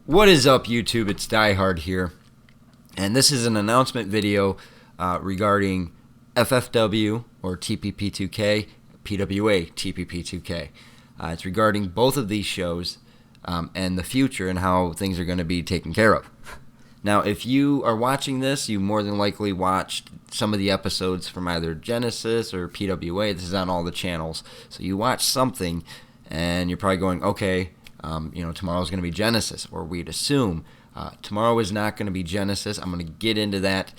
What is up, YouTube? It's Die Hard here, and this is an announcement video regarding FFW or TPP2K, PWA TPP2K. It's regarding both of these shows and the future and how things are going to be taken care of. Now, if you are watching this, you more than likely watched some of the episodes from either Genesis or PWA. This is on all the channels, so you watched something, and you're probably going, okay. Tomorrow's going to be Genesis, or we'd assume. Tomorrow is not going to be Genesis. I'm going to get into that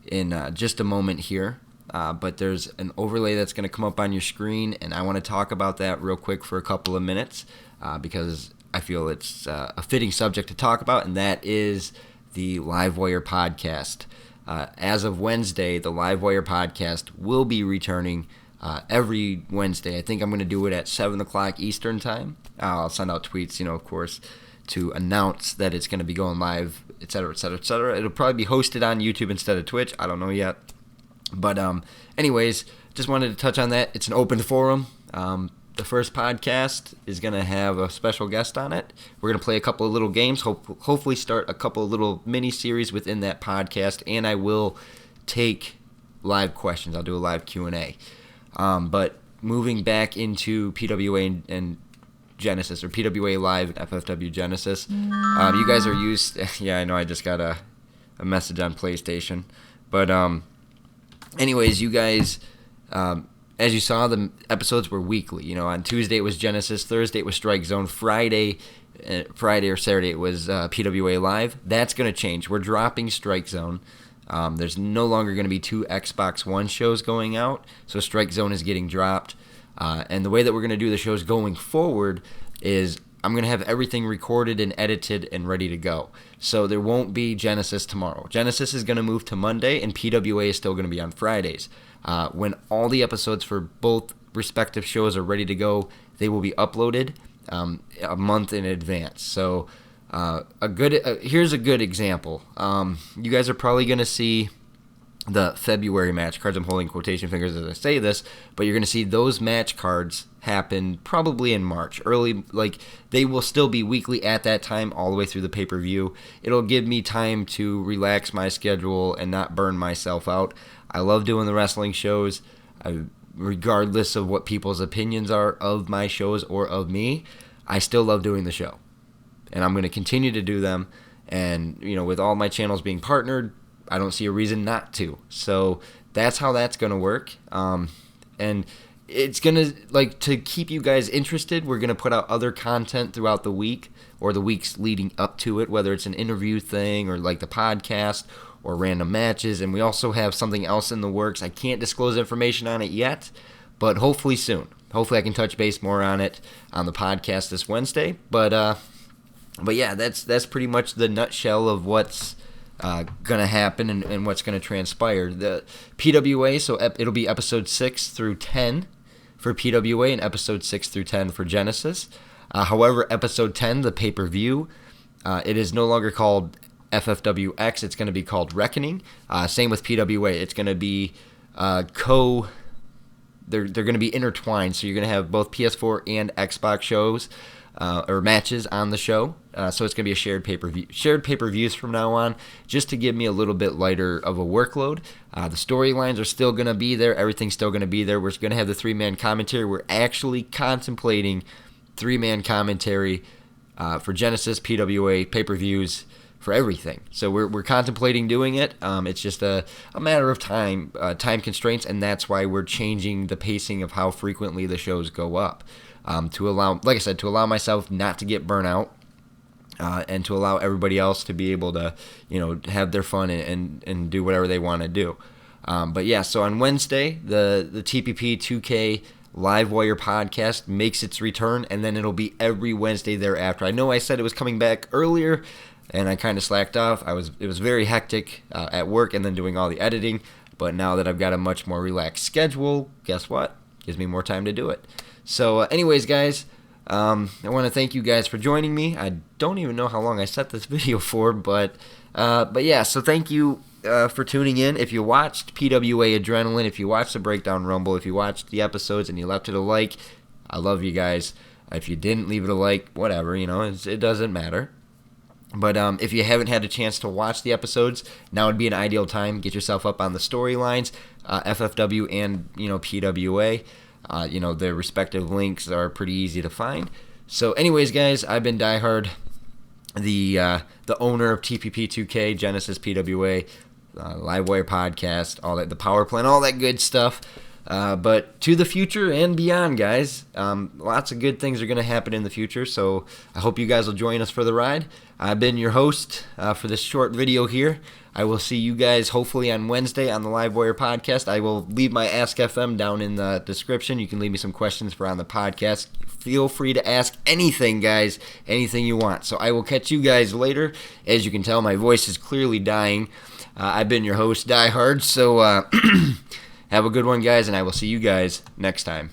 in just a moment here. But there's an overlay that's going to come up on your screen, and I want to talk about that real quick for a couple of minutes because I feel it's a fitting subject to talk about, and that is the Livewire podcast. As of Wednesday, the Livewire podcast will be returning every Wednesday. I think I'm going to do it at 7 o'clock Eastern time. I'll send out tweets, of course, to announce that it's going to be going live, etc., etc., etc. It'll probably be hosted on YouTube instead of Twitch. I don't know yet. But anyways, just wanted to touch on that. It's an open forum. The first podcast is going to have a special guest on it. We're going to play a couple of little games, hopefully start a couple of little mini-series within that podcast, and I will take live questions. I'll do a live Q&A. But moving back into PWA and Genesis, or PWA Live and FFW Genesis, you guys are used. Yeah, I know. I just got a message on PlayStation, but anyways, you guys, as you saw, the episodes were weekly. On Tuesday it was Genesis, Thursday it was Strike Zone, Friday or Saturday it was PWA Live. That's going to change. We're dropping Strike Zone. There's no longer going to be 2 Xbox One shows going out, so Strike Zone is getting dropped. And the way that we're going to do the shows going forward is I'm going to have everything recorded and edited and ready to go. So there won't be Genesis tomorrow. Genesis is going to move to Monday, and PWA is still going to be on Fridays. When all the episodes for both respective shows are ready to go, they will be uploaded a month in advance. So here's a good example. You guys are probably going to see the February match cards. I'm holding quotation fingers as I say this, but you're going to see those match cards happen probably in March. They will still be weekly at that time all the way through the pay-per-view. It'll give me time to relax my schedule and not burn myself out. I love doing the wrestling shows. Regardless of what people's opinions are of my shows or of me, I still love doing the show. And I'm going to continue to do them. And, with all my channels being partnered, I don't see a reason not to. So that's how that's going to work. And it's going to, to keep you guys interested, we're going to put out other content throughout the week or the weeks leading up to it, whether it's an interview thing or the podcast or random matches. And we also have something else in the works. I can't disclose information on it yet, but hopefully soon. Hopefully I can touch base more on it on the podcast this Wednesday. But yeah, that's pretty much the nutshell of what's going to happen and what's going to transpire. The PWA, so it'll be episode 6 through 10 for PWA and episode 6 through 10 for Genesis. However, episode 10, the pay-per-view, it is no longer called FFWX. It's going to be called Reckoning. Same with PWA. It's going to be they're going to be intertwined, so you're going to have both PS4 and Xbox shows or matches on the show. So it's going to be a shared pay-per-views from now on, just to give me a little bit lighter of a workload. The storylines are still going to be there. Everything's still going to be there. We're going to have the 3-man commentary. We're actually contemplating 3-man commentary for Genesis, PWA, pay-per-views, for everything. So we're contemplating doing it. It's just a matter of time constraints, and that's why we're changing the pacing of how frequently the shows go up. To allow myself not to get burnt out, and to allow everybody else to be able to, have their fun and do whatever they want to do. But yeah, so on Wednesday, the TPP 2K Livewire podcast makes its return, and then it'll be every Wednesday thereafter. I know I said it was coming back earlier, and I kind of slacked off. It was very hectic at work and then doing all the editing. But now that I've got a much more relaxed schedule, guess what? Gives me more time to do it. So anyways, guys, I want to thank you guys for joining me. I don't even know how long I set this video for, but yeah, so thank you for tuning in. If you watched PWA Adrenaline, if you watched the Breakdown Rumble, if you watched the episodes and you left it a like, I love you guys. If you didn't leave it a like, whatever, it doesn't matter. But if you haven't had a chance to watch the episodes, now would be an ideal time. Get yourself up on the storylines, FFW and PWA. Their respective links are pretty easy to find. So, anyways, guys, I've been Diehard, the owner of TPP2K, Genesis PWA, Livewire podcast, all that, the power plant, all that good stuff. But to the future and beyond, guys. Lots of good things are going to happen in the future, so I hope you guys will join us for the ride. I've been your host for this short video here. I will see you guys hopefully on Wednesday on the Livewire podcast. I will leave my Ask FM down in the description. You can leave me some questions for on the podcast. Feel free to ask anything, guys, anything you want. So I will catch you guys later. As you can tell, my voice is clearly dying. I've been your host, Diehard, so have a good one, guys, and I will see you guys next time.